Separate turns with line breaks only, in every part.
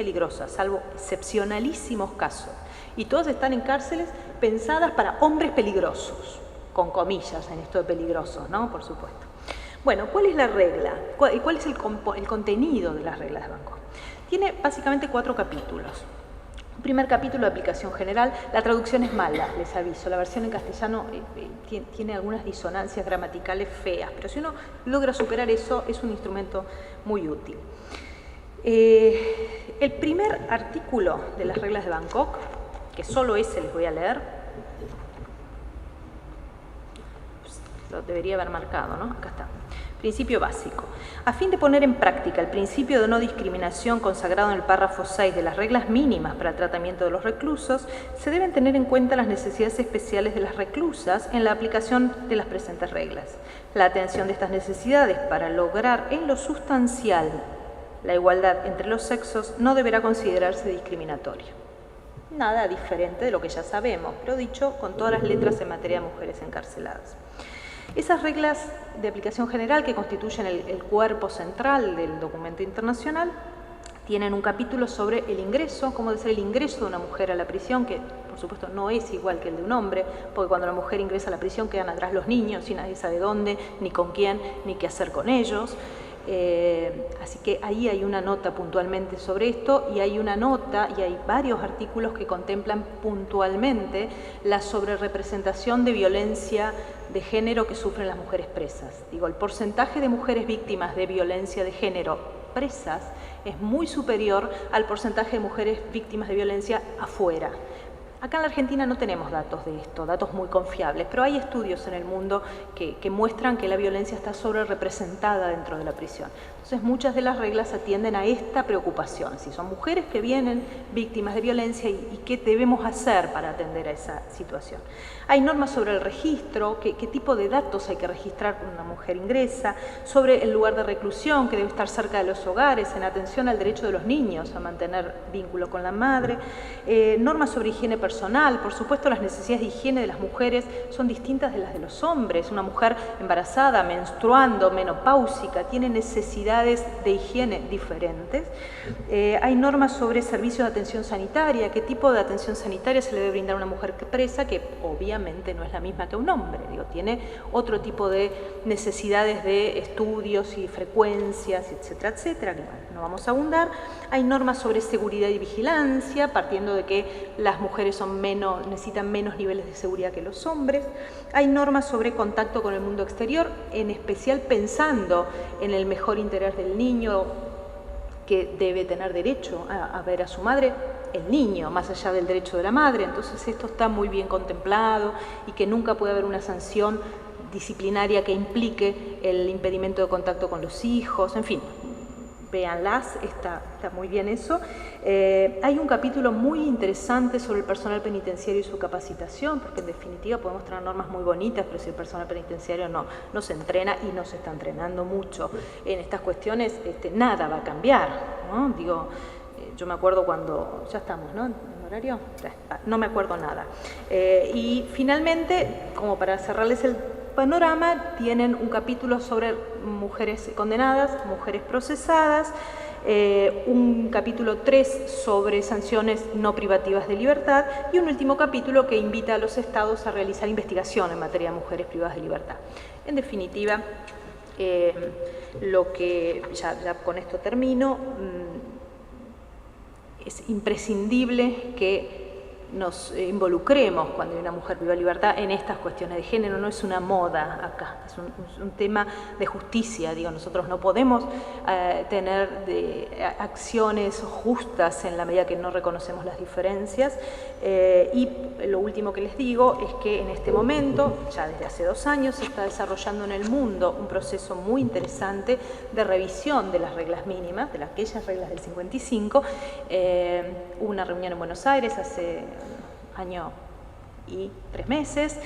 peligrosas, salvo excepcionalísimos casos. Y todas están en cárceles pensadas para hombres peligrosos, con comillas en esto de peligrosos, ¿no? Por supuesto. Bueno, ¿cuál es la regla? ¿Cuál es el contenido de las reglas de Bangkok? Tiene básicamente 4 capítulos. Un primer capítulo de aplicación general. La traducción es mala, les aviso. La versión en castellano tiene algunas disonancias gramaticales feas, pero si uno logra superar eso, es un instrumento muy útil. El primer artículo de las reglas de Bangkok, que solo ese les voy a leer, lo debería haber marcado, ¿no? Acá está. Principio básico. A fin de poner en práctica el principio de no discriminación consagrado en el párrafo 6 de las reglas mínimas para el tratamiento de los reclusos, se deben tener en cuenta las necesidades especiales de las reclusas en la aplicación de las presentes reglas. La atención de estas necesidades para lograr en lo sustancial la igualdad entre los sexos no deberá considerarse discriminatorio. Nada diferente de lo que ya sabemos, pero dicho con todas las letras en materia de mujeres encarceladas. Esas reglas de aplicación general que constituyen el cuerpo central del documento internacional tienen un capítulo sobre el ingreso, cómo debe ser el ingreso de una mujer a la prisión, que por supuesto no es igual que el de un hombre, porque cuando la mujer ingresa a la prisión quedan atrás los niños y nadie sabe dónde, ni con quién, ni qué hacer con ellos. Así que ahí hay una nota puntualmente sobre esto y hay una nota y hay varios artículos que contemplan puntualmente la sobrerepresentación de violencia de género que sufren las mujeres presas. Digo, el porcentaje de mujeres víctimas de violencia de género presas es muy superior al porcentaje de mujeres víctimas de violencia afuera. Acá en la Argentina no tenemos datos de esto, datos muy confiables, pero hay estudios en el mundo que muestran que la violencia está sobrerepresentada dentro de la prisión. Entonces muchas de las reglas atienden a esta preocupación, si son mujeres que vienen víctimas de violencia y qué debemos hacer para atender a esa situación. Hay normas sobre el registro, qué tipo de datos hay que registrar cuando una mujer ingresa, sobre el lugar de reclusión que debe estar cerca de los hogares, en atención al derecho de los niños a mantener vínculo con la madre, normas sobre higiene personal. Por supuesto, las necesidades de higiene de las mujeres son distintas de las de los hombres. Una mujer embarazada, menstruando, menopáusica, tiene necesidades de higiene diferentes. Hay normas sobre servicios de atención sanitaria, qué tipo de atención sanitaria se le debe brindar a una mujer presa, que obviamente no es la misma que un hombre, digo, tiene otro tipo de necesidades de estudios y frecuencias, etcétera, etcétera, que bueno, no vamos a abundar. Hay normas sobre seguridad y vigilancia, partiendo de que las mujeres necesitan menos niveles de seguridad que los hombres. Hay normas sobre contacto con el mundo exterior, en especial pensando en el mejor interés del niño, que debe tener derecho a ver a su madre, el niño, más allá del derecho de la madre. Entonces esto está muy bien contemplado y que nunca puede haber una sanción disciplinaria que implique el impedimento de contacto con los hijos, en fin. Véanlas, está muy bien eso. Hay un capítulo muy interesante sobre el personal penitenciario y su capacitación, porque en definitiva podemos tener normas muy bonitas, pero si el personal penitenciario no se entrena y no se está entrenando mucho en estas cuestiones, nada va a cambiar, ¿no? Digo, yo me acuerdo cuando, ya estamos, ¿no? ¿En horario? No me acuerdo nada. Y finalmente, como para cerrarles el panorama, tienen un capítulo sobre mujeres condenadas, mujeres procesadas, un capítulo 3 sobre sanciones no privativas de libertad y un último capítulo que invita a los estados a realizar investigación en materia de mujeres privadas de libertad. En definitiva, lo que ya con esto termino, es imprescindible que nos involucremos cuando hay una mujer priva de libertad en estas cuestiones de género. No es una moda acá, es un tema de justicia. Digo, nosotros no podemos tener acciones justas en la medida que no reconocemos las diferencias. Y lo último que les digo es que en este momento, ya desde hace 2 años, se está desarrollando en el mundo un proceso muy interesante de revisión de las reglas mínimas, de aquellas reglas del 55. Hubo una reunión en Buenos Aires hace año y 3 meses,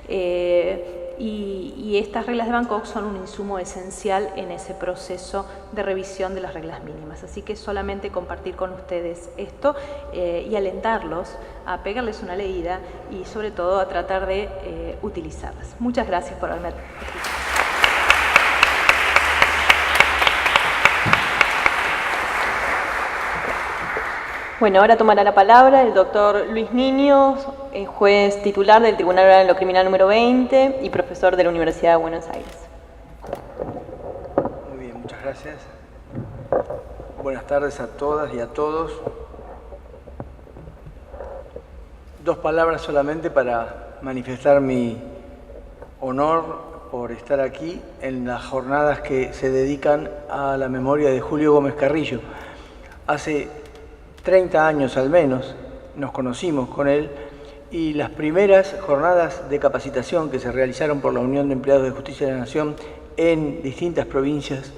y estas reglas de Bangkok son un insumo esencial en ese proceso de revisión de las reglas mínimas. Así que solamente compartir con ustedes esto y alentarlos a pegarles una leída y sobre todo a tratar de utilizarlas. Muchas gracias por haberme escuchado.
Bueno, ahora tomará la palabra el doctor Luis Niños, juez titular del Tribunal Oral en lo Criminal número 20 y profesor de la Universidad de Buenos Aires.
Muy bien, muchas gracias. Buenas tardes a todas y a todos. Dos palabras solamente para manifestar mi honor por estar aquí en las jornadas que se dedican a la memoria de Julio Gómez Carrillo. Hace 30 años al menos nos conocimos con él y las primeras jornadas de capacitación que se realizaron por la Unión de Empleados de Justicia de la Nación en distintas provincias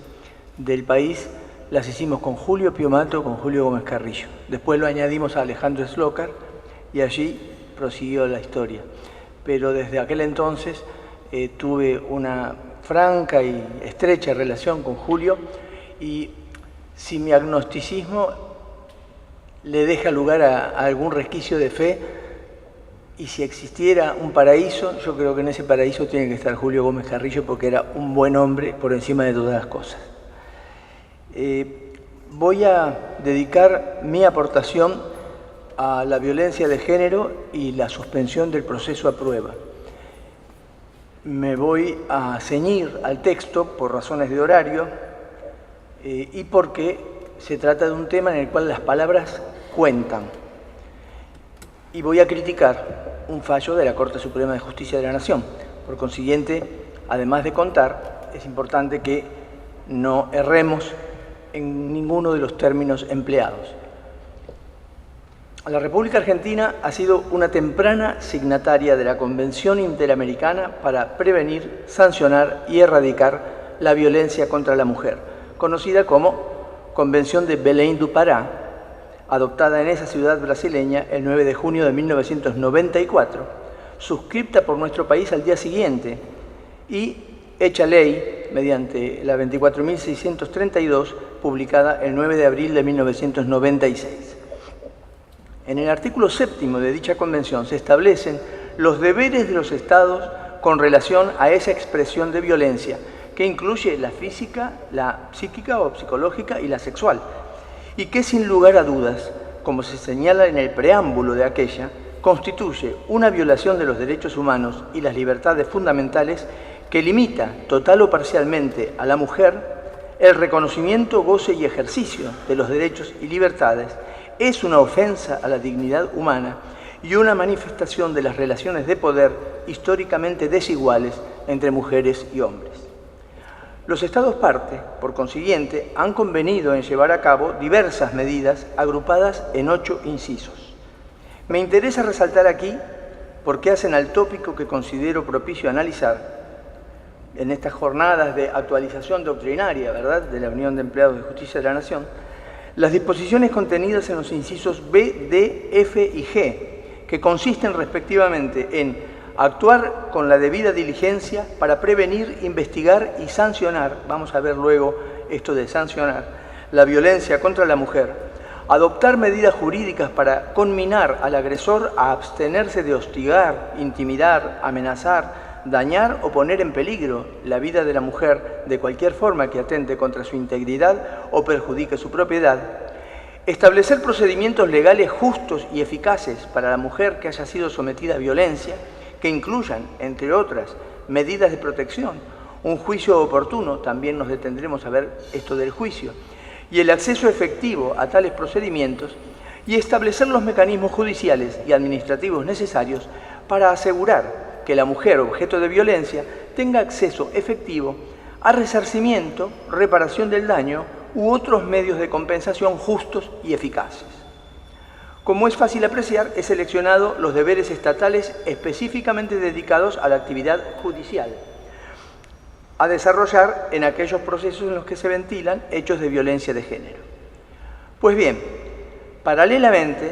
del país las hicimos con Julio Piomato, con Julio Gómez Carrillo. Después lo añadimos a Alejandro Slokar y allí prosiguió la historia. Pero desde aquel entonces tuve una franca y estrecha relación con Julio y si mi agnosticismo le deja lugar a algún resquicio de fe, y si existiera un paraíso, yo creo que en ese paraíso tiene que estar Julio Gómez Carrillo porque era un buen hombre por encima de todas las cosas. Voy a dedicar mi aportación a la violencia de género y la suspensión del proceso a prueba. Me voy a ceñir al texto por razones de horario y porque se trata de un tema en el cual las palabras cuentan. Y voy a criticar un fallo de la Corte Suprema de Justicia de la Nación. Por consiguiente, además de contar, es importante que no erremos en ninguno de los términos empleados. La República Argentina ha sido una temprana signataria de la Convención Interamericana para prevenir, sancionar y erradicar la violencia contra la mujer, conocida como Convención de Belém do Pará, adoptada en esa ciudad brasileña el 9 de junio de 1994, suscripta por nuestro país al día siguiente y hecha ley mediante la 24.632, publicada el 9 de abril de 1996. En el artículo 7º de dicha convención se establecen los deberes de los Estados con relación a esa expresión de violencia, que incluye la física, la psíquica o psicológica y la sexual, y que sin lugar a dudas, como se señala en el preámbulo de aquella, constituye una violación de los derechos humanos y las libertades fundamentales que limita, total o parcialmente, a la mujer el reconocimiento, goce y ejercicio de los derechos y libertades, es una ofensa a la dignidad humana y una manifestación de las relaciones de poder históricamente desiguales entre mujeres y hombres. Los Estados parte, por consiguiente, han convenido en llevar a cabo diversas medidas agrupadas en 8 incisos. Me interesa resaltar aquí porque hacen al tópico que considero propicio analizar en estas jornadas de actualización doctrinaria, ¿verdad?, de la Unión de Empleados de Justicia de la Nación, las disposiciones contenidas en los incisos B, D, F y G, que consisten respectivamente en actuar con la debida diligencia para prevenir, investigar y sancionar, vamos a ver luego esto de sancionar, la violencia contra la mujer, adoptar medidas jurídicas para conminar al agresor a abstenerse de hostigar, intimidar, amenazar, dañar o poner en peligro la vida de la mujer de cualquier forma que atente contra su integridad o perjudique su propiedad, establecer procedimientos legales justos y eficaces para la mujer que haya sido sometida a violencia, que incluyan, entre otras, medidas de protección, un juicio oportuno, también nos detendremos a ver esto del juicio, y el acceso efectivo a tales procedimientos, y establecer los mecanismos judiciales y administrativos necesarios para asegurar que la mujer objeto de violencia tenga acceso efectivo a resarcimiento, reparación del daño u otros medios de compensación justos y eficaces. Como es fácil apreciar, he seleccionado los deberes estatales específicamente dedicados a la actividad judicial, a desarrollar en aquellos procesos en los que se ventilan hechos de violencia de género. Pues bien, paralelamente,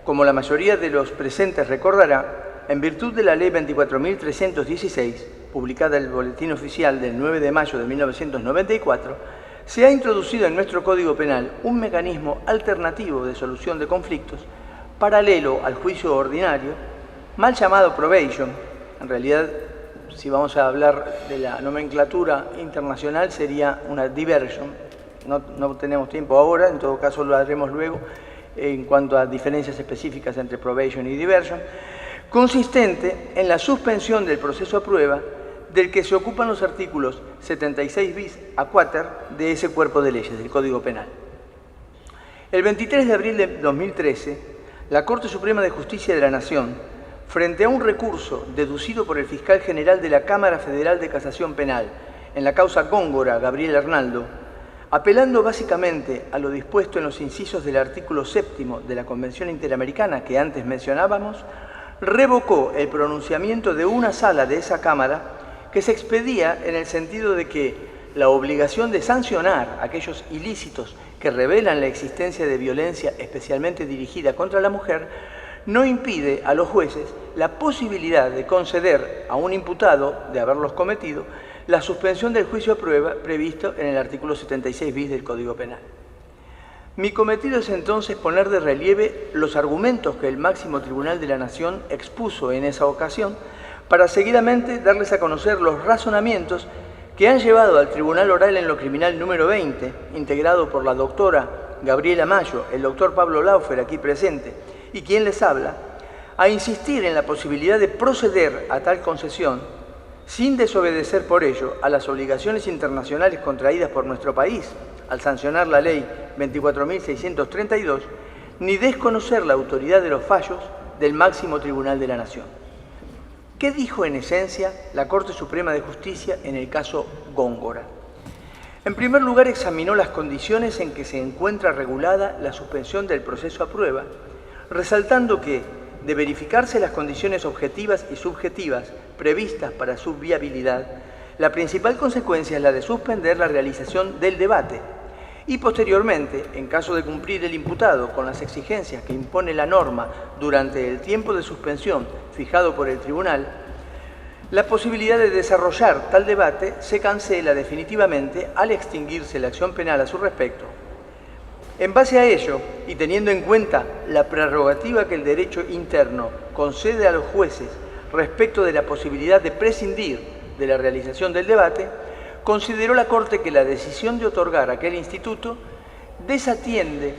como la mayoría de los presentes recordará, en virtud de la Ley 24.316, publicada en el Boletín Oficial del 9 de mayo de 1994, se ha introducido en nuestro Código Penal un mecanismo alternativo de solución de conflictos, paralelo al juicio ordinario, mal llamado probation. En realidad, si vamos a hablar de la nomenclatura internacional, sería una diversion. No tenemos tiempo ahora, en todo caso lo haremos luego. en cuanto a diferencias específicas entre probation y diversion, consistente en la suspensión del proceso a prueba del que se ocupan los artículos 76 bis a quater de ese cuerpo de leyes, del Código Penal. El 23 de abril de 2013, la Corte Suprema de Justicia de la Nación, frente a un recurso deducido por el fiscal general de la Cámara Federal de Casación Penal en la causa Góngora, Gabriel Arnaldo, apelando básicamente a lo dispuesto en los incisos del artículo 7º de la Convención Interamericana que antes mencionábamos, revocó el pronunciamiento de una sala de esa Cámara que se expedía en el sentido de que la obligación de sancionar aquellos ilícitos que revelan la existencia de violencia especialmente dirigida contra la mujer no impide a los jueces la posibilidad de conceder a un imputado de haberlos cometido la suspensión del juicio a prueba previsto en el artículo 76 bis del Código Penal. Mi cometido es entonces poner de relieve los argumentos que el máximo tribunal de la Nación expuso en esa ocasión para seguidamente darles a conocer los razonamientos que han llevado al Tribunal Oral en lo Criminal número 20, integrado por la doctora Gabriela Mayo, el doctor Pablo Laufer aquí presente, y quien les habla, a insistir en la posibilidad de proceder a tal concesión sin desobedecer por ello a las obligaciones internacionales contraídas por nuestro país al sancionar la Ley 24.632, ni desconocer la autoridad de los fallos del máximo tribunal de la Nación. ¿Qué dijo en esencia la Corte Suprema de Justicia en el caso Góngora? En primer lugar, examinó las condiciones en que se encuentra regulada la suspensión del proceso a prueba, resaltando que, de verificarse las condiciones objetivas y subjetivas previstas para su viabilidad, la principal consecuencia es la de suspender la realización del debate y posteriormente, en caso de cumplir el imputado con las exigencias que impone la norma durante el tiempo de suspensión fijado por el tribunal, la posibilidad de desarrollar tal debate se cancela definitivamente al extinguirse la acción penal a su respecto. En base a ello, y teniendo en cuenta la prerrogativa que el derecho interno concede a los jueces respecto de la posibilidad de prescindir de la realización del debate, consideró la Corte que la decisión de otorgar aquel instituto desatiende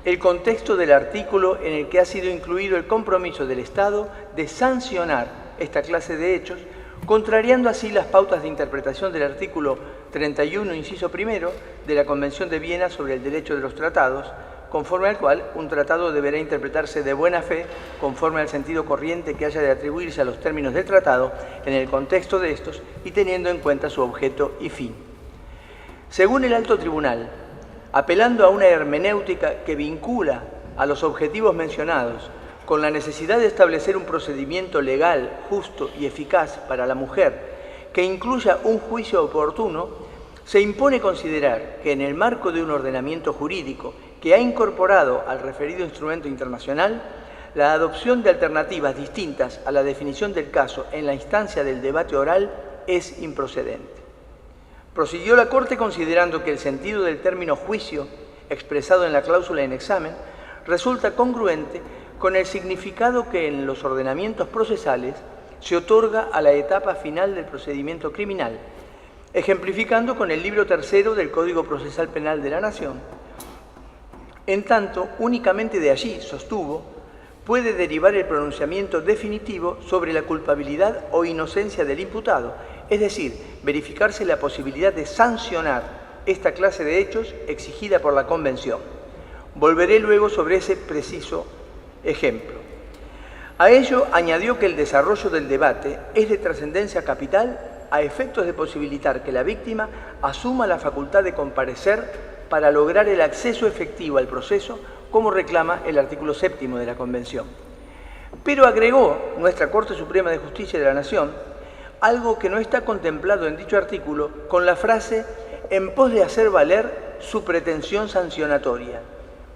el contexto del artículo en el que ha sido incluido el compromiso del Estado de sancionar esta clase de hechos, contrariando así las pautas de interpretación del artículo 31, inciso primero, de la Convención de Viena sobre el Derecho de los Tratados, conforme al cual un tratado deberá interpretarse de buena fe, conforme al sentido corriente que haya de atribuirse a los términos del tratado en el contexto de estos y teniendo en cuenta su objeto y fin. Según el Alto Tribunal, apelando a una hermenéutica que vincula a los objetivos mencionados con la necesidad de establecer un procedimiento legal, justo y eficaz para la mujer que incluya un juicio oportuno, se impone considerar que en el marco de un ordenamiento jurídico que ha incorporado al referido instrumento internacional, la adopción de alternativas distintas a la definición del caso en la instancia del debate oral es improcedente. Prosiguió la Corte considerando que el sentido del término juicio, expresado en la cláusula en examen, resulta congruente con el significado que en los ordenamientos procesales se otorga a la etapa final del procedimiento criminal, ejemplificando con el libro tercero del Código Procesal Penal de la Nación. En tanto, únicamente de allí, sostuvo, puede derivar el pronunciamiento definitivo sobre la culpabilidad o inocencia del imputado, es decir, verificarse la posibilidad de sancionar esta clase de hechos exigida por la Convención. Volveré luego sobre ese preciso ejemplo. A ello añadió que el desarrollo del debate es de trascendencia capital a efectos de posibilitar que la víctima asuma la facultad de comparecer para lograr el acceso efectivo al proceso, como reclama el artículo 7º de la Convención. Pero agregó nuestra Corte Suprema de Justicia de la Nación algo que no está contemplado en dicho artículo con la frase «en pos de hacer valer su pretensión sancionatoria»,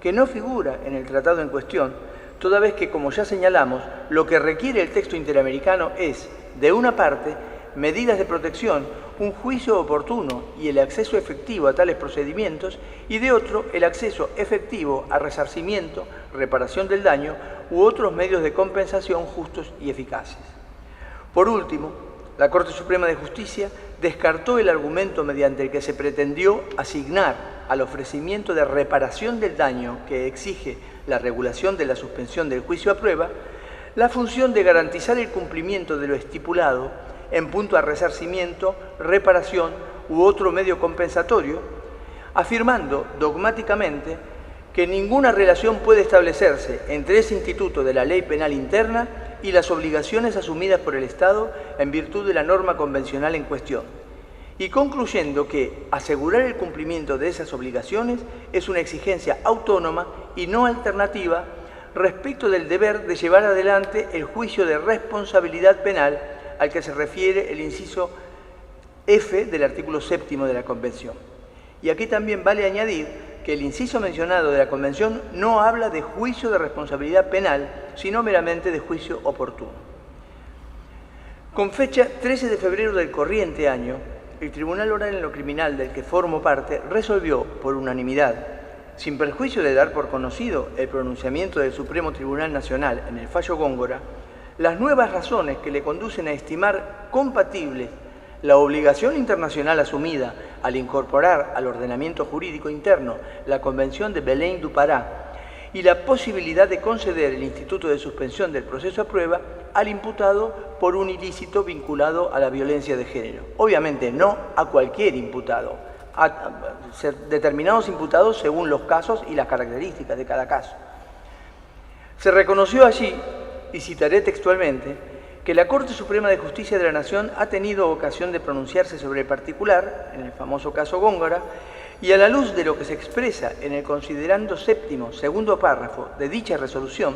que no figura en el tratado en cuestión, toda vez que, como ya señalamos, lo que requiere el texto interamericano es, de una parte, medidas de protección, un juicio oportuno y el acceso efectivo a tales procedimientos, y de otro, el acceso efectivo a resarcimiento, reparación del daño u otros medios de compensación justos y eficaces. Por último, la Corte Suprema de Justicia descartó el argumento mediante el que se pretendió asignar al ofrecimiento de reparación del daño que exige la regulación de la suspensión del juicio a prueba, la función de garantizar el cumplimiento de lo estipulado en punto a resarcimiento, reparación u otro medio compensatorio, afirmando dogmáticamente que ninguna relación puede establecerse entre ese instituto de la ley penal interna y las obligaciones asumidas por el Estado en virtud de la norma convencional en cuestión, y concluyendo que asegurar el cumplimiento de esas obligaciones es una exigencia autónoma y no alternativa respecto del deber de llevar adelante el juicio de responsabilidad penal al que se refiere el inciso F del artículo 7º de la Convención. Y aquí también vale añadir que el inciso mencionado de la Convención no habla de juicio de responsabilidad penal, sino meramente de juicio oportuno. Con fecha 13 de febrero del corriente año, el Tribunal Oral en lo Criminal del que formo parte resolvió por unanimidad, sin perjuicio de dar por conocido el pronunciamiento del Supremo Tribunal Nacional en el fallo Góngora, las nuevas razones que le conducen a estimar compatibles la obligación internacional asumida al incorporar al ordenamiento jurídico interno la Convención de Belém do Pará y la posibilidad de conceder el instituto de suspensión del proceso a prueba al imputado por un ilícito vinculado a la violencia de género. Obviamente no a cualquier imputado, a determinados imputados según los casos y las características de cada caso. Se reconoció allí, y citaré textualmente, que la Corte Suprema de Justicia de la Nación ha tenido ocasión de pronunciarse sobre el particular, en el famoso caso Góngora, y a la luz de lo que se expresa en el considerando séptimo, segundo párrafo de dicha resolución,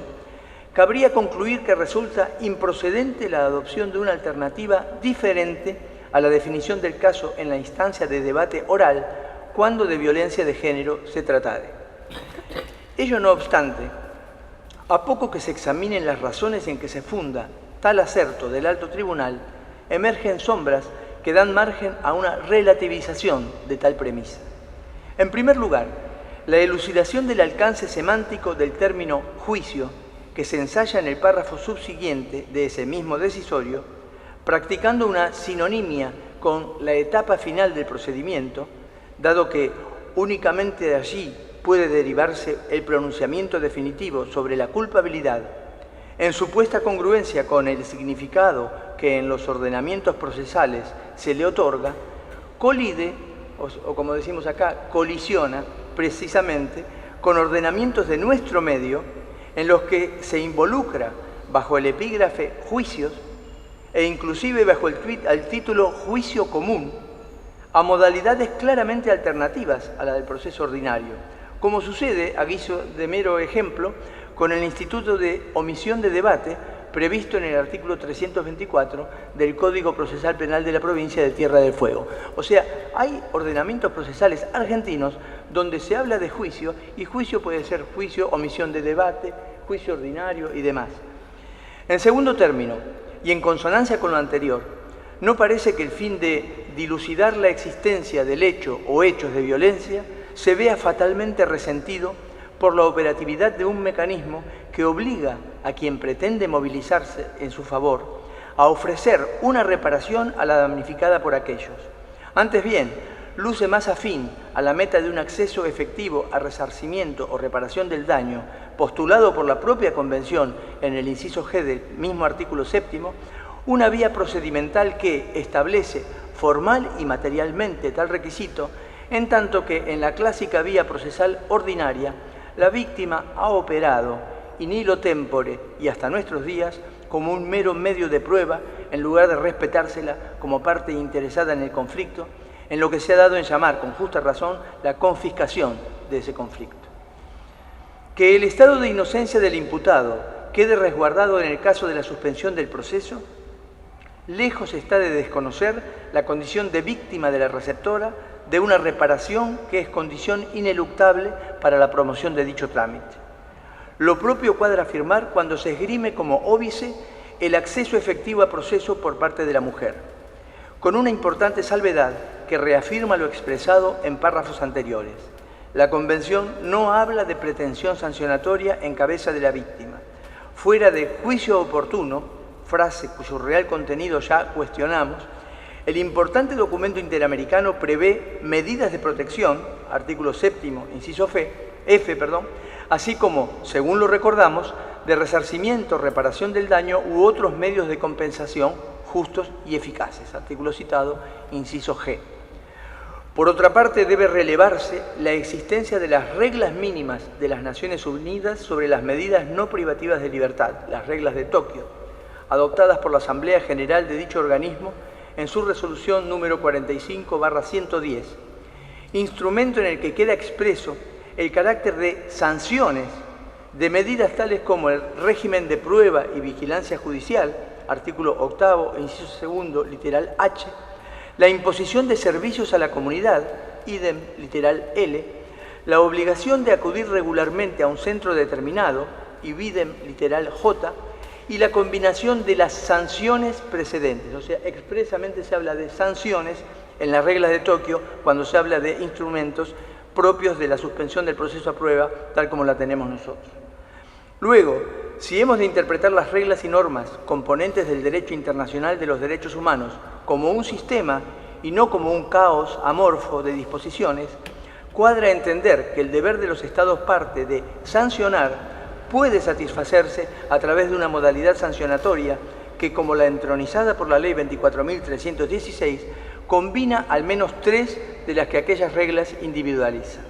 cabría concluir que resulta improcedente la adopción de una alternativa diferente a la definición del caso en la instancia de debate oral cuando de violencia de género se tratare. Ello no obstante, a poco que se examinen las razones en que se funda tal acerto del alto tribunal, emergen sombras que dan margen a una relativización de tal premisa. En primer lugar, la elucidación del alcance semántico del término juicio, que se ensaya en el párrafo subsiguiente de ese mismo decisorio, practicando una sinonimia con la etapa final del procedimiento, dado que únicamente de allí puede derivarse el pronunciamiento definitivo sobre la culpabilidad, en supuesta congruencia con el significado que en los ordenamientos procesales se le otorga, colide, o como decimos acá, colisiona precisamente con ordenamientos de nuestro medio en los que se involucra bajo el epígrafe juicios e inclusive bajo el título juicio común a modalidades claramente alternativas a la del proceso ordinario, como sucede, a guiso de mero ejemplo, con el instituto de omisión de debate previsto en el artículo 324 del Código Procesal Penal de la provincia de Tierra del Fuego. O sea, hay ordenamientos procesales argentinos donde se habla de juicio, y juicio puede ser juicio, omisión de debate, juicio ordinario y demás. En segundo término, y en consonancia con lo anterior, no parece que el fin de dilucidar la existencia del hecho o hechos de violencia se vea fatalmente resentido por la operatividad de un mecanismo que obliga a quien pretende movilizarse en su favor a ofrecer una reparación a la damnificada por aquellos. Antes bien, luce más afín a la meta de un acceso efectivo a resarcimiento o reparación del daño, postulado por la propia Convención en el inciso G del mismo artículo 7º, una vía procedimental que establece formal y materialmente tal requisito, en tanto que en la clásica vía procesal ordinaria la víctima ha operado in illo tempore y hasta nuestros días como un mero medio de prueba en lugar de respetársela como parte interesada en el conflicto, en lo que se ha dado en llamar con justa razón la confiscación de ese conflicto. Que el estado de inocencia del imputado quede resguardado en el caso de la suspensión del proceso, lejos está de desconocer la condición de víctima de la receptora de una reparación que es condición ineluctable para la promoción de dicho trámite. Lo propio cuadra afirmar cuando se esgrime como óbice el acceso efectivo a proceso por parte de la mujer, con una importante salvedad que reafirma lo expresado en párrafos anteriores. La Convención no habla de pretensión sancionatoria en cabeza de la víctima. Fuera de juicio oportuno, frase cuyo real contenido ya cuestionamos, el importante documento interamericano prevé medidas de protección artículo 7º, inciso F, así como, según lo recordamos, de resarcimiento, reparación del daño u otros medios de compensación justos y eficaces, artículo citado, inciso G. Por otra parte, debe relevarse la existencia de las reglas mínimas de las Naciones Unidas sobre las medidas no privativas de libertad, las reglas de Tokio, adoptadas por la Asamblea General de dicho organismo en su resolución número 45/110, instrumento en el que queda expreso el carácter de sanciones de medidas tales como el régimen de prueba y vigilancia judicial, artículo 8º, inciso 2, literal H, la imposición de servicios a la comunidad, idem, literal L, la obligación de acudir regularmente a un centro determinado, idem, literal J, y la combinación de las sanciones precedentes. O sea, expresamente se habla de sanciones en las reglas de Tokio cuando se habla de instrumentos propios de la suspensión del proceso a prueba, tal como la tenemos nosotros. Luego, si hemos de interpretar las reglas y normas, componentes del derecho internacional de los derechos humanos, como un sistema y no como un caos amorfo de disposiciones, cuadra entender que el deber de los Estados parte de sancionar puede satisfacerse a través de una modalidad sancionatoria que, como la entronizada por la Ley 24.316, combina al menos 3 de las que aquellas reglas individualizan.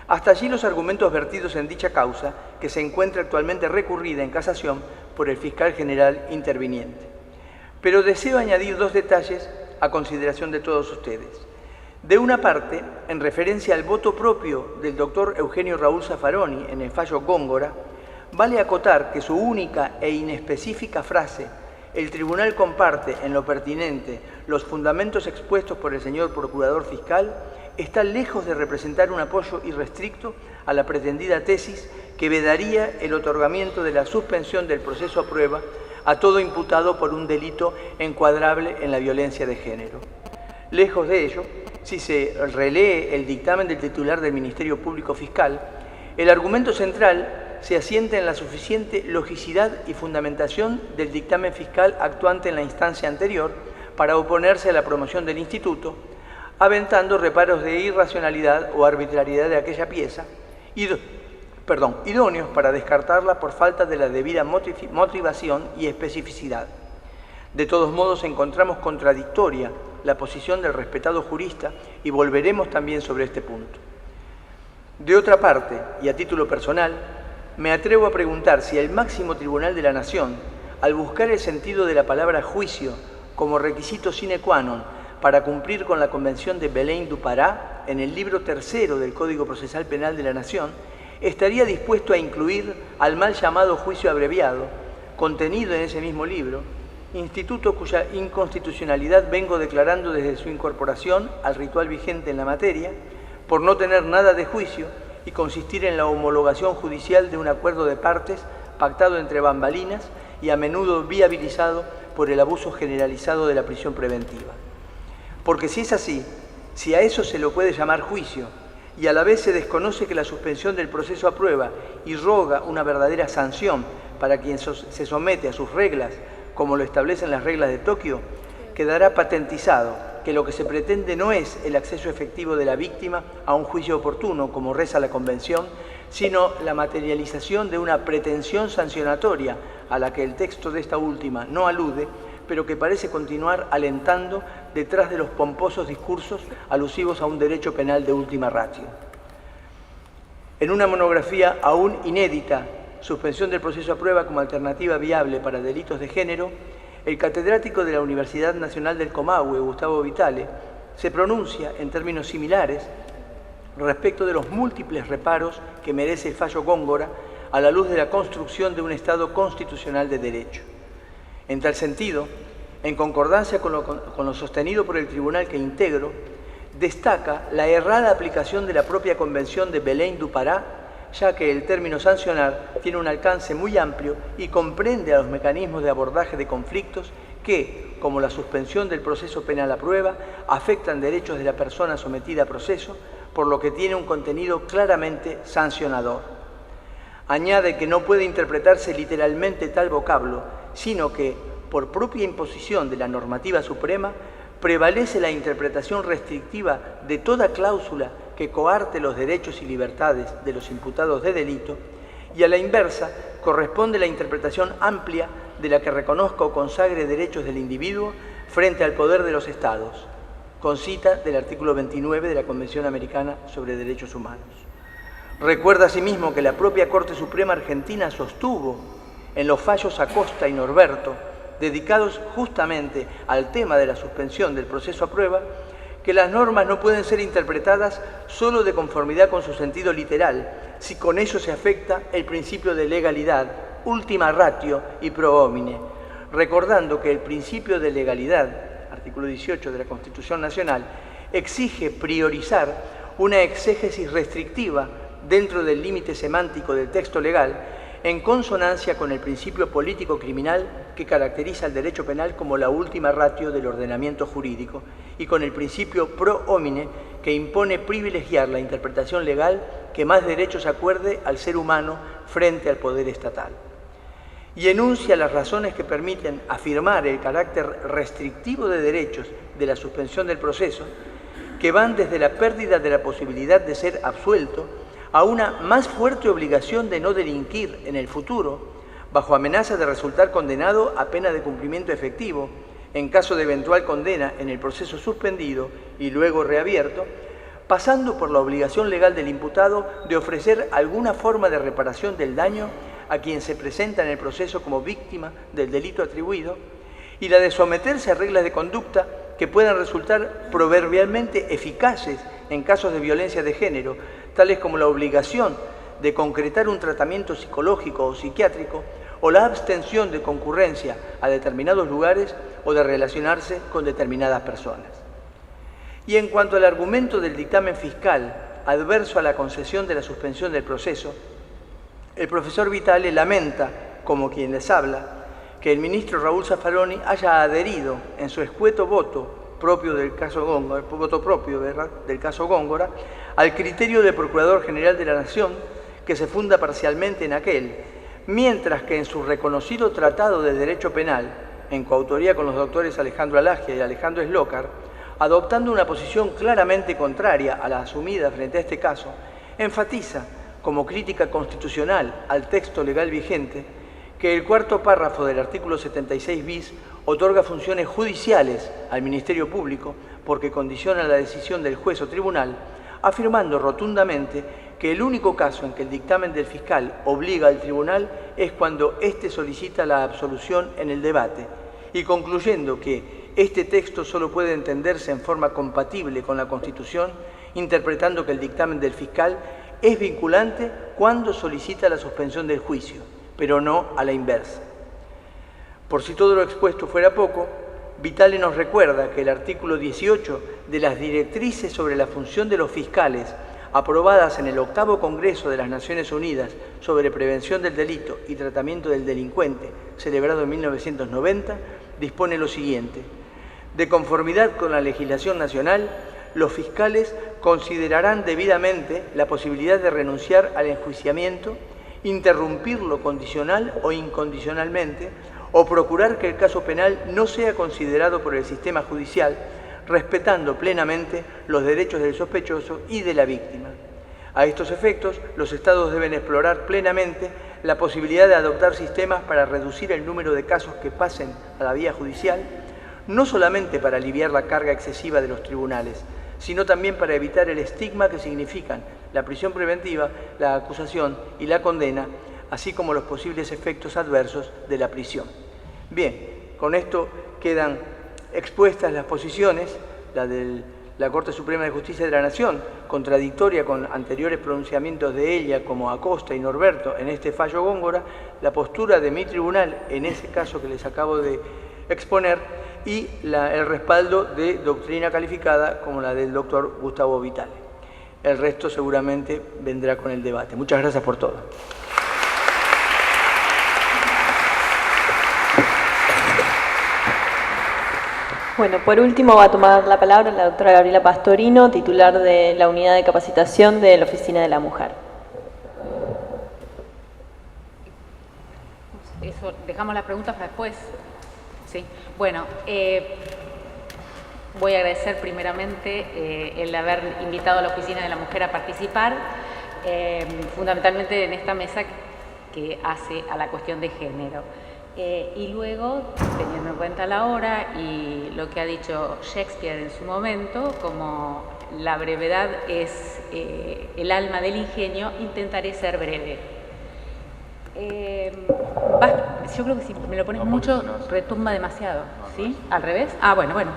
Hasta allí los argumentos vertidos en dicha causa, que se encuentra actualmente recurrida en casación por el fiscal general interviniente. Pero deseo añadir 2 detalles a consideración de todos ustedes. De una parte, en referencia al voto propio del doctor Eugenio Raúl Zaffaroni en el fallo Góngora, vale acotar que su única e inespecífica frase, el tribunal comparte en lo pertinente los fundamentos expuestos por el señor procurador fiscal, está lejos de representar un apoyo irrestricto a la pretendida tesis que vedaría el otorgamiento de la suspensión del proceso a prueba a todo imputado por un delito encuadrable en la violencia de género. Lejos de ello, si se relee el dictamen del titular del Ministerio Público Fiscal, el argumento central se asienta en la suficiente logicidad y fundamentación del dictamen fiscal actuante en la instancia anterior para oponerse a la promoción del instituto, aventando reparos de irracionalidad o arbitrariedad de aquella pieza, idóneos para descartarla por falta de la debida motivación y especificidad. De todos modos, encontramos contradictoria la posición del respetado jurista y volveremos también sobre este punto. De otra parte, y a título personal, me atrevo a preguntar si el máximo tribunal de la Nación, al buscar el sentido de la palabra juicio como requisito sine qua non para cumplir con la Convención de Belém do Pará en el libro 3 del Código Procesal Penal de la Nación, estaría dispuesto a incluir al mal llamado juicio abreviado, contenido en ese mismo libro, instituto cuya inconstitucionalidad vengo declarando desde su incorporación al ritual vigente en la materia, por no tener nada de juicio y consistir en la homologación judicial de un acuerdo de partes pactado entre bambalinas y a menudo viabilizado por el abuso generalizado de la prisión preventiva. Porque si es así, si a eso se lo puede llamar juicio, y a la vez se desconoce que la suspensión del proceso a prueba irroga una verdadera sanción para quien se somete a sus reglas, como lo establecen las reglas de Tokio, quedará patentizado que lo que se pretende no es el acceso efectivo de la víctima a un juicio oportuno, como reza la Convención, sino la materialización de una pretensión sancionatoria a la que el texto de esta última no alude, pero que parece continuar alentando detrás de los pomposos discursos alusivos a un derecho penal de última ratio. En una monografía aún inédita, Suspensión del proceso a prueba como alternativa viable para delitos de género, el catedrático de la Universidad Nacional del Comahue, Gustavo Vitale, se pronuncia en términos similares respecto de los múltiples reparos que merece el fallo Góngora a la luz de la construcción de un Estado constitucional de derecho. En tal sentido, en concordancia con lo sostenido por el tribunal que integro, destaca la errada aplicación de la propia Convención de Belém do Pará, ya que el término sancionar tiene un alcance muy amplio y comprende a los mecanismos de abordaje de conflictos que, como la suspensión del proceso penal a prueba, afectan derechos de la persona sometida a proceso, por lo que tiene un contenido claramente sancionador. Añade que no puede interpretarse literalmente tal vocablo, sino que, por propia imposición de la normativa suprema, prevalece la interpretación restrictiva de toda cláusula que coarte los derechos y libertades de los imputados de delito, y a la inversa corresponde la interpretación amplia de la que reconozca o consagre derechos del individuo frente al poder de los Estados, con cita del artículo 29 de la Convención Americana sobre Derechos Humanos. Recuerda asimismo que la propia Corte Suprema Argentina sostuvo en los fallos Acosta y Norberto, dedicados justamente al tema de la suspensión del proceso a prueba, que las normas no pueden ser interpretadas solo de conformidad con su sentido literal, si con ello se afecta el principio de legalidad, ultima ratio y pro homine, recordando que el principio de legalidad, artículo 18 de la Constitución Nacional, exige priorizar una exégesis restrictiva dentro del límite semántico del texto legal, en consonancia con el principio político criminal que caracteriza el derecho penal como la última ratio del ordenamiento jurídico y con el principio pro homine que impone privilegiar la interpretación legal que más derechos acuerde al ser humano frente al poder estatal. Y enuncia las razones que permiten afirmar el carácter restrictivo de derechos de la suspensión del proceso, que van desde la pérdida de la posibilidad de ser absuelto a una más fuerte obligación de no delinquir en el futuro, bajo amenaza de resultar condenado a pena de cumplimiento efectivo, en caso de eventual condena en el proceso suspendido y luego reabierto, pasando por la obligación legal del imputado de ofrecer alguna forma de reparación del daño a quien se presenta en el proceso como víctima del delito atribuido, y la de someterse a reglas de conducta que puedan resultar proverbialmente eficaces en casos de violencia de género, tales como la obligación de concretar un tratamiento psicológico o psiquiátrico o la abstención de concurrencia a determinados lugares o de relacionarse con determinadas personas. Y en cuanto al argumento del dictamen fiscal adverso a la concesión de la suspensión del proceso, el profesor Vitale lamenta, como quien les habla, que el ministro Raúl Zaffaroni haya adherido en su escueto voto propio del caso Góngora, voto propio, ¿verdad?, del caso Góngora, al criterio del Procurador General de la Nación, que se funda parcialmente en aquel, mientras que en su reconocido Tratado de Derecho Penal, en coautoría con los doctores Alejandro Alagia y Alejandro Slokar, adoptando una posición claramente contraria a la asumida frente a este caso, enfatiza, como crítica constitucional al texto legal vigente, que el cuarto párrafo del artículo 76 bis otorga funciones judiciales al Ministerio Público porque condiciona la decisión del juez o tribunal, afirmando rotundamente que el único caso en que el dictamen del fiscal obliga al tribunal es cuando éste solicita la absolución en el debate, y concluyendo que este texto solo puede entenderse en forma compatible con la Constitución, interpretando que el dictamen del fiscal es vinculante cuando solicita la suspensión del juicio, pero no a la inversa. Por si todo lo expuesto fuera poco, Vitale nos recuerda que el artículo 18 de las directrices sobre la función de los fiscales aprobadas en el 8º Congreso de las Naciones Unidas sobre prevención del delito y tratamiento del delincuente, celebrado en 1990, dispone lo siguiente: de conformidad con la legislación nacional, los fiscales considerarán debidamente la posibilidad de renunciar al enjuiciamiento, interrumpirlo condicional o incondicionalmente, o procurar que el caso penal no sea considerado por el sistema judicial, respetando plenamente los derechos del sospechoso y de la víctima. A estos efectos, los Estados deben explorar plenamente la posibilidad de adoptar sistemas para reducir el número de casos que pasen a la vía judicial, no solamente para aliviar la carga excesiva de los tribunales, sino también para evitar el estigma que significan la prisión preventiva, la acusación y la condena, así como los posibles efectos adversos de la prisión. Bien, con esto quedan expuestas las posiciones, la de la Corte Suprema de Justicia de la Nación, contradictoria con anteriores pronunciamientos de ella como Acosta y Norberto en este fallo Góngora, la postura de mi tribunal en ese caso que les acabo de exponer y el respaldo de doctrina calificada como la del doctor Gustavo Vitale. El resto seguramente vendrá con el debate. Muchas gracias por todo.
Bueno, por último va a tomar la palabra la doctora Gabriela Pastorino, titular de la Unidad de Capacitación de la Oficina de la Mujer.
Eso, dejamos las preguntas para después. Sí. Bueno, Voy a agradecer primeramente el haber invitado a la Oficina de la Mujer a participar, fundamentalmente en esta mesa que hace a la cuestión de género. Y luego, teniendo en cuenta la hora y lo que ha dicho Shakespeare en su momento, como la brevedad es el alma del ingenio, intentaré ser breve. Yo creo que si me lo pones mucho, retumba demasiado, ¿sí? ¿Al revés? Ah, bueno.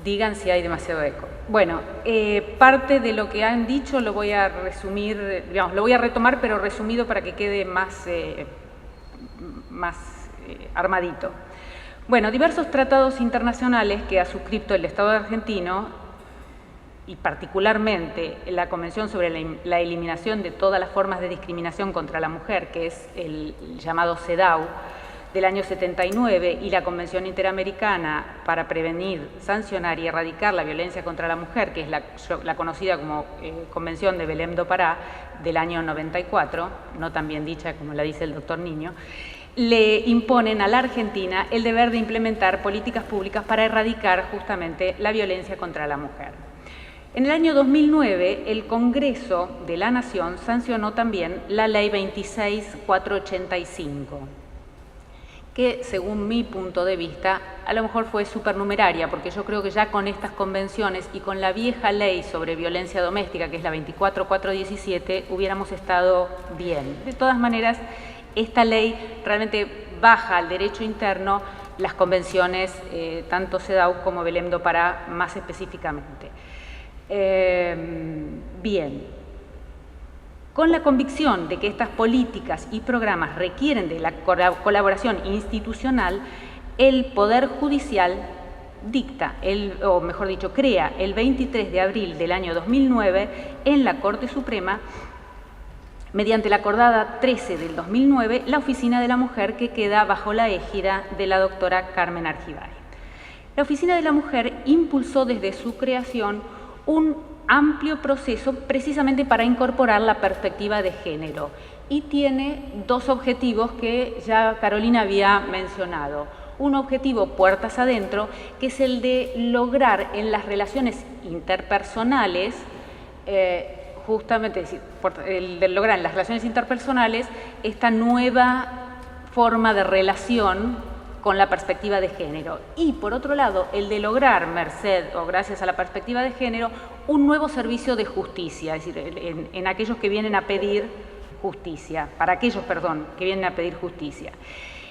Digan si hay demasiado eco. Bueno, parte de lo que han dicho lo voy a resumir, digamos, lo voy a retomar, pero resumido para que quede más armadito. Bueno, diversos tratados internacionales que ha suscrito el Estado argentino, y particularmente la Convención sobre la Eliminación de todas las formas de discriminación contra la mujer, que es el llamado CEDAW, del año 79, y la Convención Interamericana para prevenir, sancionar y erradicar la violencia contra la mujer, que es la conocida como Convención de Belém do Pará, del año 94, no tan bien dicha como la dice el doctor Niño, le imponen a la Argentina el deber de implementar políticas públicas para erradicar justamente la violencia contra la mujer. En el año 2009, el Congreso de la Nación sancionó también la Ley 26.485, que según mi punto de vista a lo mejor fue supernumeraria, porque yo creo que ya con estas convenciones y con la vieja ley sobre violencia doméstica, que es la 24.417, hubiéramos estado bien. De todas maneras, esta ley realmente baja al derecho interno las convenciones, tanto CEDAW como Belém do Pará más específicamente. Bien. Con la convicción de que estas políticas y programas requieren de la colaboración institucional, el Poder Judicial dicta, o mejor dicho, crea el 23 de abril del año 2009 en la Corte Suprema, mediante la acordada 13 del 2009, la Oficina de la Mujer, que queda bajo la égida de la doctora Carmen Argibay. La Oficina de la Mujer impulsó desde su creación un amplio proceso precisamente para incorporar la perspectiva de género, y tiene dos objetivos que ya Carolina había mencionado. Un objetivo puertas adentro, que es el de lograr en las relaciones interpersonales, justamente es decir, el de lograr en las relaciones interpersonales esta nueva forma de relación con la perspectiva de género, y por otro lado el de lograr, merced o gracias a la perspectiva de género, un nuevo servicio de justicia, es decir, en aquellos que vienen a pedir justicia, para aquellos, perdón, que vienen a pedir justicia.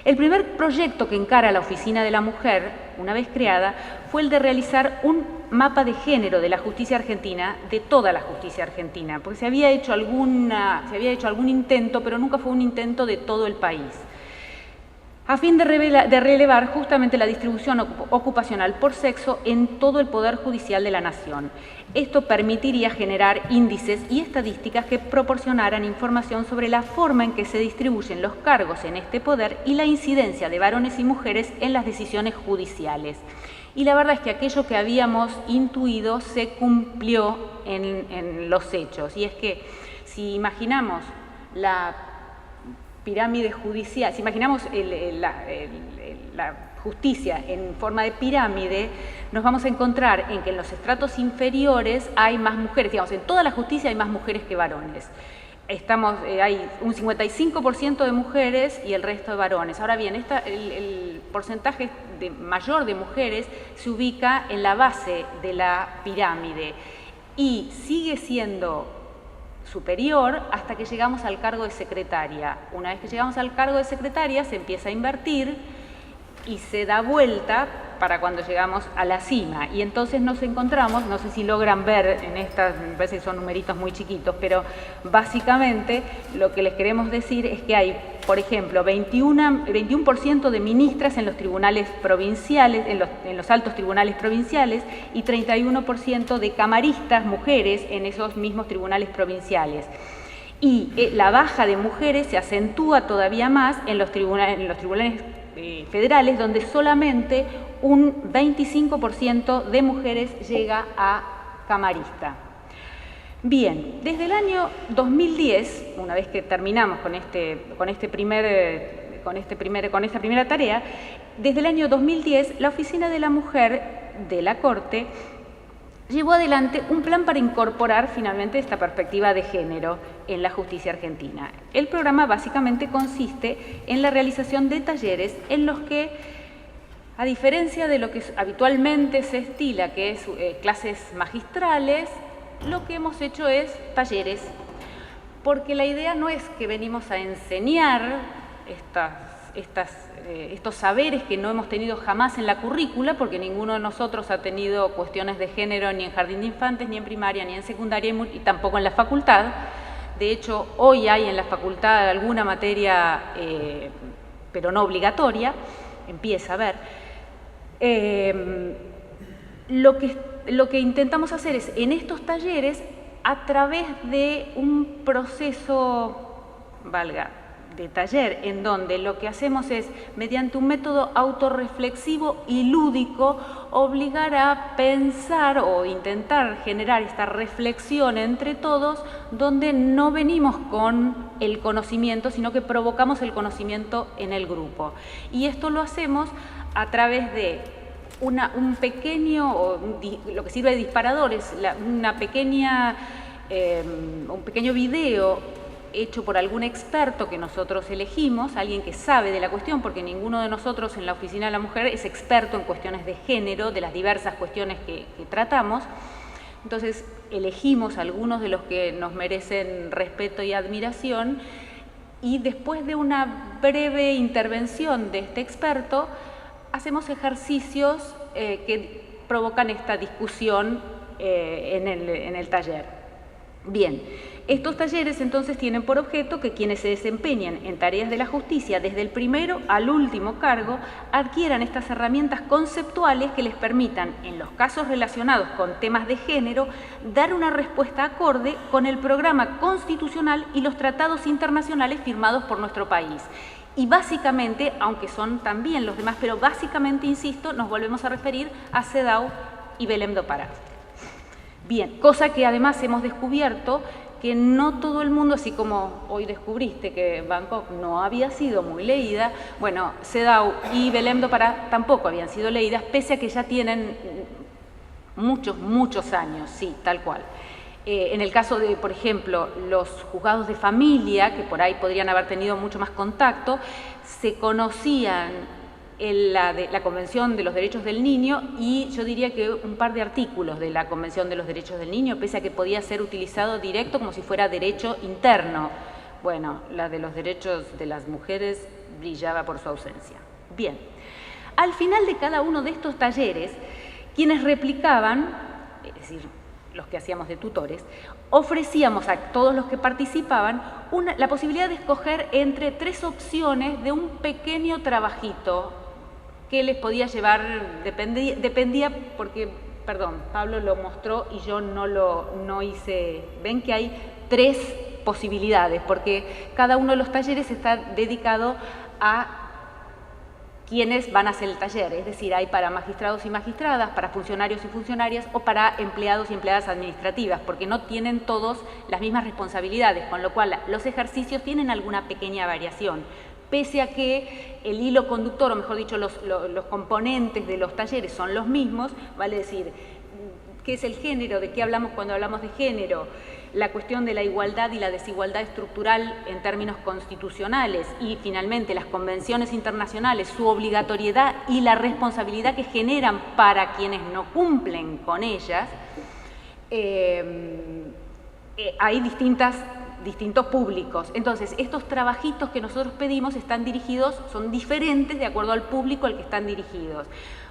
El primer proyecto que encara la Oficina de la Mujer, una vez creada, fue el de realizar un mapa de género de la justicia argentina, de toda la justicia argentina, porque se había hecho algún intento, pero nunca fue un intento de todo el país, a fin de relevar justamente la distribución ocupacional por sexo en todo el Poder Judicial de la Nación. Esto permitiría generar índices y estadísticas que proporcionaran información sobre la forma en que se distribuyen los cargos en este poder y la incidencia de varones y mujeres en las decisiones judiciales. Y la verdad es que aquello que habíamos intuido se cumplió en los hechos. Y es que si imaginamos la pirámide judicial, si imaginamos la justicia en forma de pirámide, nos vamos a encontrar en que en los estratos inferiores hay más mujeres, digamos, en toda la justicia hay más mujeres que varones. Hay un 55% de mujeres y el resto de varones. Ahora bien, el porcentaje mayor de mujeres se ubica en la base de la pirámide y sigue siendo superior hasta que llegamos al cargo de secretaria. Una vez que llegamos al cargo de secretaria se empieza a invertir y se da vuelta para cuando llegamos a la cima, y entonces nos encontramos, no sé si logran ver en estas, me parece que son numeritos muy chiquitos, pero básicamente lo que les queremos decir es que hay, por ejemplo, 21% de ministras en los tribunales provinciales, en los altos tribunales provinciales, y 31% de camaristas mujeres en esos mismos tribunales provinciales. Y la baja de mujeres se acentúa todavía más en los tribunales federales, donde solamente un 25% de mujeres llega a camarista. Bien, desde el año 2010, una vez que terminamos con esta primera tarea, desde el año 2010 la Oficina de la Mujer de la Corte, llevó adelante un plan para incorporar finalmente esta perspectiva de género en la justicia argentina. El programa básicamente consiste en la realización de talleres en los que, a diferencia de lo que habitualmente se estila, que es clases magistrales, lo que hemos hecho es talleres, porque la idea no es que venimos a enseñar estos saberes que no hemos tenido jamás en la currícula, porque ninguno de nosotros ha tenido cuestiones de género ni en jardín de infantes, ni en primaria, ni en secundaria, y tampoco en la facultad. De hecho, hoy hay en la facultad alguna materia, pero no obligatoria, empieza a haber. Lo que intentamos hacer es, en estos talleres, a través de un proceso, de taller, en donde lo que hacemos es, mediante un método autorreflexivo y lúdico, obligar a pensar o intentar generar esta reflexión entre todos, donde no venimos con el conocimiento, sino que provocamos el conocimiento en el grupo. Y esto lo hacemos a través de un pequeño, lo que sirve de disparadores, un pequeño video hecho por algún experto que nosotros elegimos, alguien que sabe de la cuestión, porque ninguno de nosotros en la Oficina de la Mujer es experto en cuestiones de género, de las diversas cuestiones que tratamos. Entonces elegimos algunos de los que nos merecen respeto y admiración, y después de una breve intervención de este experto, hacemos ejercicios que provocan esta discusión en el taller. Bien, estos talleres entonces tienen por objeto que quienes se desempeñen en tareas de la justicia, desde el primero al último cargo, adquieran estas herramientas conceptuales que les permitan, en los casos relacionados con temas de género, dar una respuesta acorde con el programa constitucional y los tratados internacionales firmados por nuestro país. Y básicamente, aunque son también los demás, pero básicamente, insisto, nos volvemos a referir a CEDAW y Belém do Pará. Bien, cosa que además hemos descubierto que no todo el mundo, así como hoy descubriste que Bangkok no había sido muy leída, bueno, CEDAW y Belém do Pará tampoco habían sido leídas, pese a que ya tienen muchos años, sí, tal cual. En el caso de, por ejemplo, los juzgados de familia, que por ahí podrían haber tenido mucho más contacto, se conocían la Convención de los Derechos del Niño y yo diría que un par de artículos de la Convención de los Derechos del Niño, pese a que podía ser utilizado directo como si fuera derecho interno. Bueno, la de los derechos de las mujeres brillaba por su ausencia. Bien, al final de cada uno de estos talleres, quienes replicaban, es decir, los que hacíamos de tutores, ofrecíamos a todos los que participaban la posibilidad de escoger entre 3 opciones de un pequeño trabajito que les podía llevar, dependía porque, perdón, Pablo lo mostró y yo no hice, ven que hay 3 posibilidades, porque cada uno de los talleres está dedicado a quienes van a hacer el taller, es decir, hay para magistrados y magistradas, para funcionarios y funcionarias o para empleados y empleadas administrativas, porque no tienen todos las mismas responsabilidades, con lo cual los ejercicios tienen alguna pequeña variación, pese a que el hilo conductor, o mejor dicho, los componentes de los talleres son los mismos, vale decir, ¿qué es el género? ¿De qué hablamos cuando hablamos de género? La cuestión de la igualdad y la desigualdad estructural en términos constitucionales y finalmente las convenciones internacionales, su obligatoriedad y la responsabilidad que generan para quienes no cumplen con ellas. Hay distintos públicos. Entonces, estos trabajitos que nosotros pedimos son diferentes de acuerdo al público al que están dirigidos.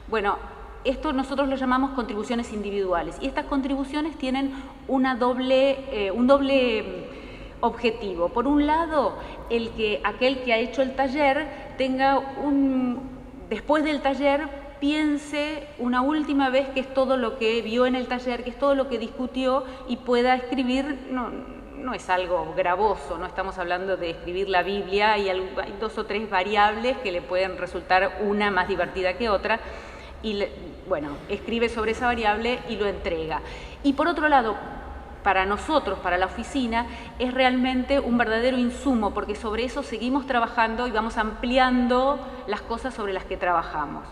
Bueno, esto nosotros lo llamamos contribuciones individuales y estas contribuciones tienen un doble objetivo. Por un lado, aquel que ha hecho el taller tenga después del taller piense una última vez qué es todo lo que vio en el taller, qué es todo lo que discutió y pueda escribir. No es algo gravoso, no estamos hablando de escribir la Biblia y hay 2 o 3 variables que le pueden resultar una más divertida que otra. Y bueno, escribe sobre esa variable y lo entrega. Y por otro lado, para nosotros, para la oficina, es realmente un verdadero insumo, porque sobre eso seguimos trabajando y vamos ampliando las cosas sobre las que trabajamos.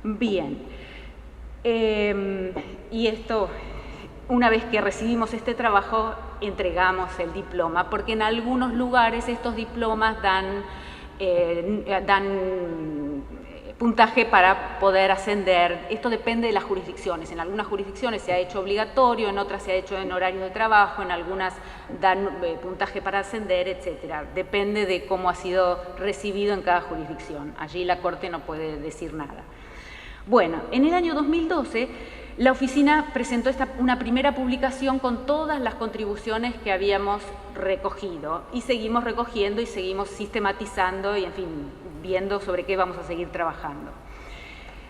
Bien, Y esto, una vez que recibimos este trabajo, entregamos el diploma, porque en algunos lugares estos diplomas dan puntaje para poder ascender. Esto depende de las jurisdicciones. En algunas jurisdicciones se ha hecho obligatorio, en otras se ha hecho en horarios de trabajo, en algunas dan puntaje para ascender, etc. Depende de cómo ha sido recibido en cada jurisdicción. Allí la Corte no puede decir nada. Bueno, en el año 2012 la oficina presentó una primera publicación con todas las contribuciones que habíamos recogido, y seguimos recogiendo y seguimos sistematizando y, en fin, viendo sobre qué vamos a seguir trabajando.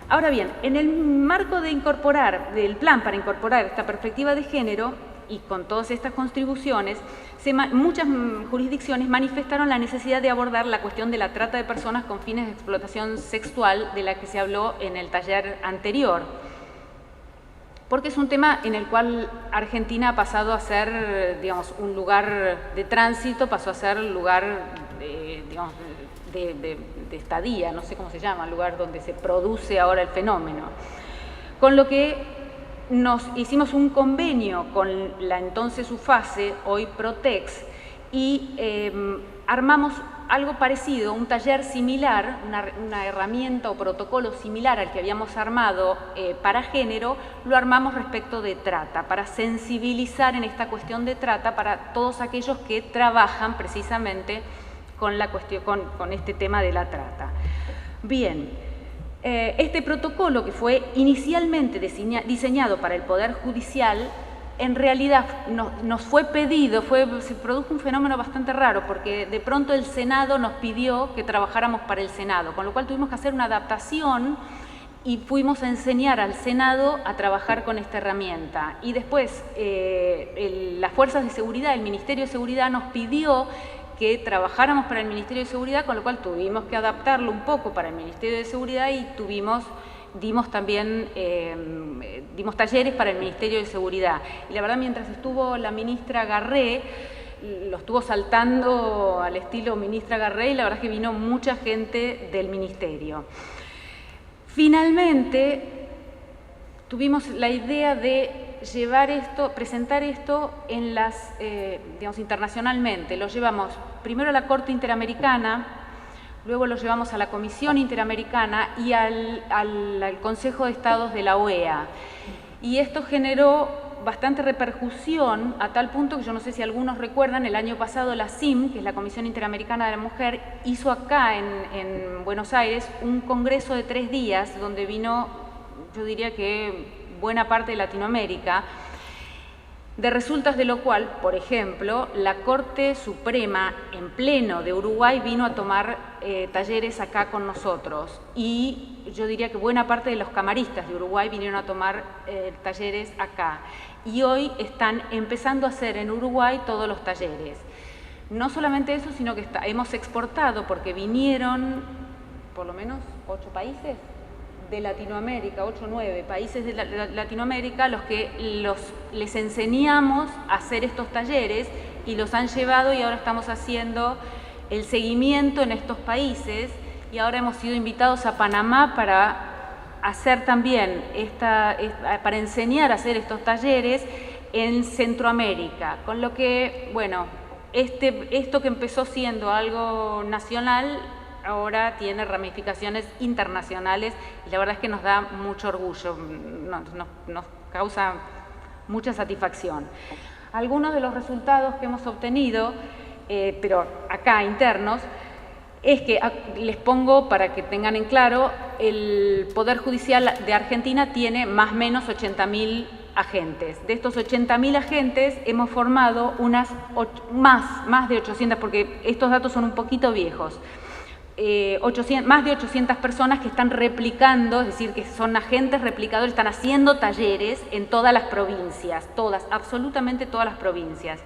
Ahora bien, en el marco del plan para incorporar esta perspectiva de género y con todas estas contribuciones, muchas jurisdicciones manifestaron la necesidad de abordar la cuestión de la trata de personas con fines de explotación sexual, de la que se habló en el taller anterior, porque es un tema en el cual Argentina ha pasado a ser, digamos, un lugar de tránsito, pasó a ser lugar digamos, de estadía, no sé cómo se llama, lugar donde se produce ahora el fenómeno. Con lo que nos hicimos un convenio con la entonces UFACE, hoy Protex, y armamos algo parecido, un taller similar, una herramienta o protocolo similar al que habíamos armado para género, lo armamos respecto de trata, para sensibilizar en esta cuestión de trata para todos aquellos que trabajan precisamente con este tema de la trata. Bien, este protocolo, que fue inicialmente diseñado para el Poder Judicial, en realidad nos fue pedido, se produjo un fenómeno bastante raro, porque de pronto el Senado nos pidió que trabajáramos para el Senado, con lo cual tuvimos que hacer una adaptación y fuimos a enseñar al Senado a trabajar con esta herramienta. Y después las fuerzas de seguridad, el Ministerio de Seguridad nos pidió que trabajáramos para el Ministerio de Seguridad, con lo cual tuvimos que adaptarlo un poco para el Ministerio de Seguridad y dimos talleres para el Ministerio de Seguridad. Y la verdad, mientras estuvo la ministra Garré, lo estuvo saltando al estilo ministra Garré, y la verdad es que vino mucha gente del Ministerio. Finalmente, tuvimos la idea de presentar esto en digamos, internacionalmente. Lo llevamos primero a la Corte Interamericana, luego lo llevamos a la Comisión Interamericana y al Consejo de Estados de la OEA. Y esto generó bastante repercusión, a tal punto que yo no sé si algunos recuerdan, el año pasado la CIM, que es la Comisión Interamericana de la Mujer, hizo acá en Buenos Aires un congreso de 3 días donde vino, yo diría que buena parte de Latinoamérica, de resultas de lo cual, por ejemplo, la Corte Suprema en pleno de Uruguay vino a tomar talleres acá con nosotros, y yo diría que buena parte de los camaristas de Uruguay vinieron a tomar talleres acá, y hoy están empezando a hacer en Uruguay todos los talleres. No solamente eso, sino que hemos exportado, porque vinieron por lo menos 8 países de Latinoamérica, 8 o 9 países de Latinoamérica, a los que les enseñamos a hacer estos talleres, y los han llevado, y ahora estamos haciendo el seguimiento en estos países, y ahora hemos sido invitados a Panamá para hacer también para enseñar a hacer estos talleres en Centroamérica, con lo que, bueno, esto que empezó siendo algo nacional ahora tiene ramificaciones internacionales, y la verdad es que nos da mucho orgullo, nos causa mucha satisfacción. Algunos de los resultados que hemos obtenido, pero acá internos, es que, les pongo para que tengan en claro, el Poder Judicial de Argentina tiene más o menos 80.000 agentes. De estos 80.000 agentes hemos formado más de 800, porque estos datos son un poquito viejos. Más de 800 personas que están replicando, es decir, que son agentes replicadores, están haciendo talleres en todas las provincias, absolutamente todas las provincias.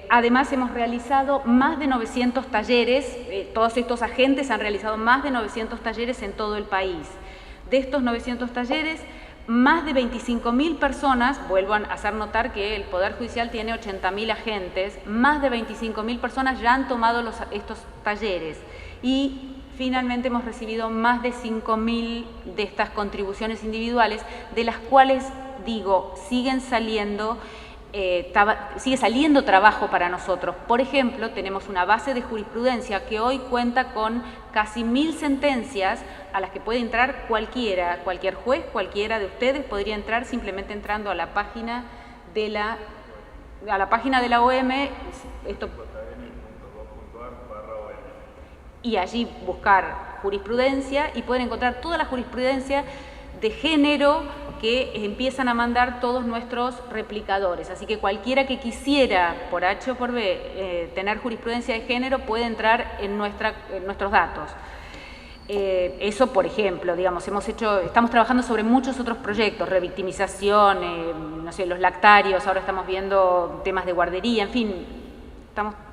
Además, hemos realizado más de 900 talleres, todos estos agentes han realizado más de 900 talleres en todo el país. De estos 900 talleres, más de 25.000 personas, vuelvo a hacer notar que el Poder Judicial tiene 80.000 agentes, más de 25.000 personas ya han tomado estos talleres, y finalmente hemos recibido más de 5.000 de estas contribuciones individuales, de las cuales, digo, sigue saliendo trabajo para nosotros. Por ejemplo, tenemos una base de jurisprudencia que hoy cuenta con casi 1.000 sentencias a las que puede entrar cualquier juez, cualquiera de ustedes podría entrar simplemente entrando a la página de la OM, y allí buscar jurisprudencia y pueden encontrar toda la jurisprudencia de género que empiezan a mandar todos nuestros replicadores. Así que cualquiera que quisiera, por H o por B, tener jurisprudencia de género puede entrar en nuestros datos. Eso, por ejemplo, digamos, estamos trabajando sobre muchos otros proyectos, revictimización, no sé, los lactarios, ahora estamos viendo temas de guardería, en fin,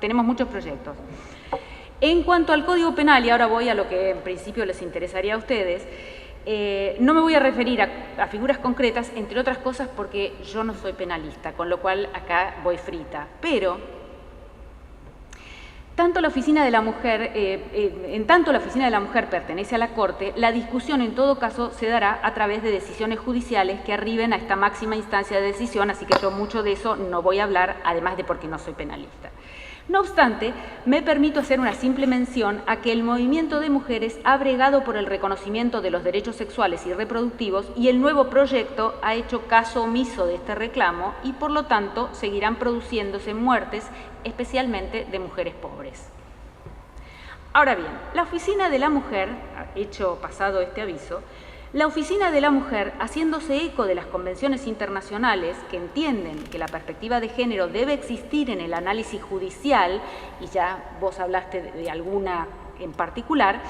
tenemos muchos proyectos. En cuanto al Código Penal, y ahora voy a lo que en principio les interesaría a ustedes, no me voy a referir a figuras concretas, entre otras cosas porque yo no soy penalista, con lo cual acá voy frita. Pero, en tanto la Oficina de la Mujer pertenece a la Corte, la discusión en todo caso se dará a través de decisiones judiciales que arriben a esta máxima instancia de decisión, así que yo mucho de eso no voy a hablar, además de porque no soy penalista. No obstante, me permito hacer una simple mención a que el movimiento de mujeres ha bregado por el reconocimiento de los derechos sexuales y reproductivos y el nuevo proyecto ha hecho caso omiso de este reclamo y por lo tanto seguirán produciéndose muertes, especialmente de mujeres pobres. Ahora bien, la Oficina de la Mujer, pasado este aviso, la Oficina de la Mujer, haciéndose eco de las convenciones internacionales que entienden que la perspectiva de género debe existir en el análisis judicial, y ya vos hablaste de alguna en particular,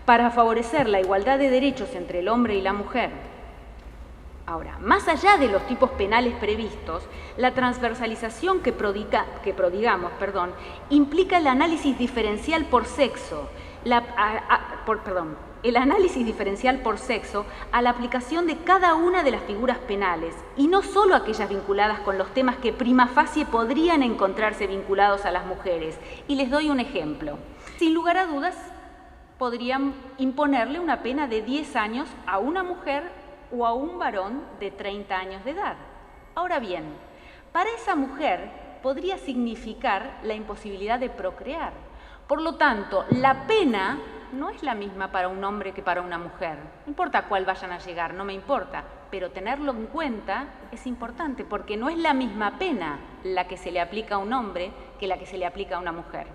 para favorecer la igualdad de derechos entre el hombre y la mujer. Ahora, más allá de los tipos penales previstos, la transversalización que prodigamos implica el análisis diferencial por sexo, el análisis diferencial por sexo a la aplicación de cada una de las figuras penales y no solo aquellas vinculadas con los temas que prima facie podrían encontrarse vinculados a las mujeres. Y les doy un ejemplo. Sin lugar a dudas, podrían imponerle una pena de 10 años a una mujer o a un varón de 30 años de edad. Ahora bien, para esa mujer podría significar la imposibilidad de procrear. Por lo tanto, la pena no es la misma para un hombre que para una mujer. No importa a cuál vayan a llegar, no me importa, pero tenerlo en cuenta es importante porque no es la misma pena la que se le aplica a un hombre que la que se le aplica a una mujer.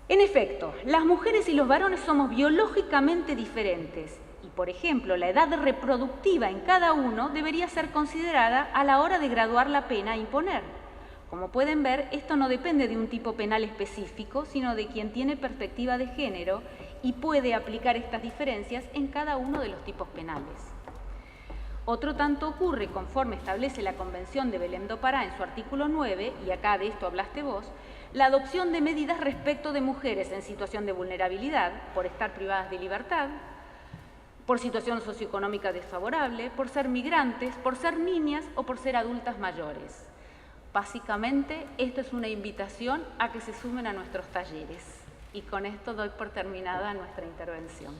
En efecto, las mujeres y los varones somos biológicamente diferentes y, por ejemplo, la edad reproductiva en cada uno debería ser considerada a la hora de graduar la pena a imponer. Como pueden ver, esto no depende de un tipo penal específico, sino de quien tiene perspectiva de género y puede aplicar estas diferencias en cada uno de los tipos penales. Otro tanto ocurre, conforme establece la Convención de Belém do Pará en su artículo 9, y acá de esto hablaste vos, la adopción de medidas respecto de mujeres en situación de vulnerabilidad, por estar privadas de libertad, por situación socioeconómica desfavorable, por ser migrantes, por ser niñas o por ser adultas mayores. Básicamente, esto es una invitación a que se sumen a nuestros talleres. Y con esto doy por terminada nuestra intervención.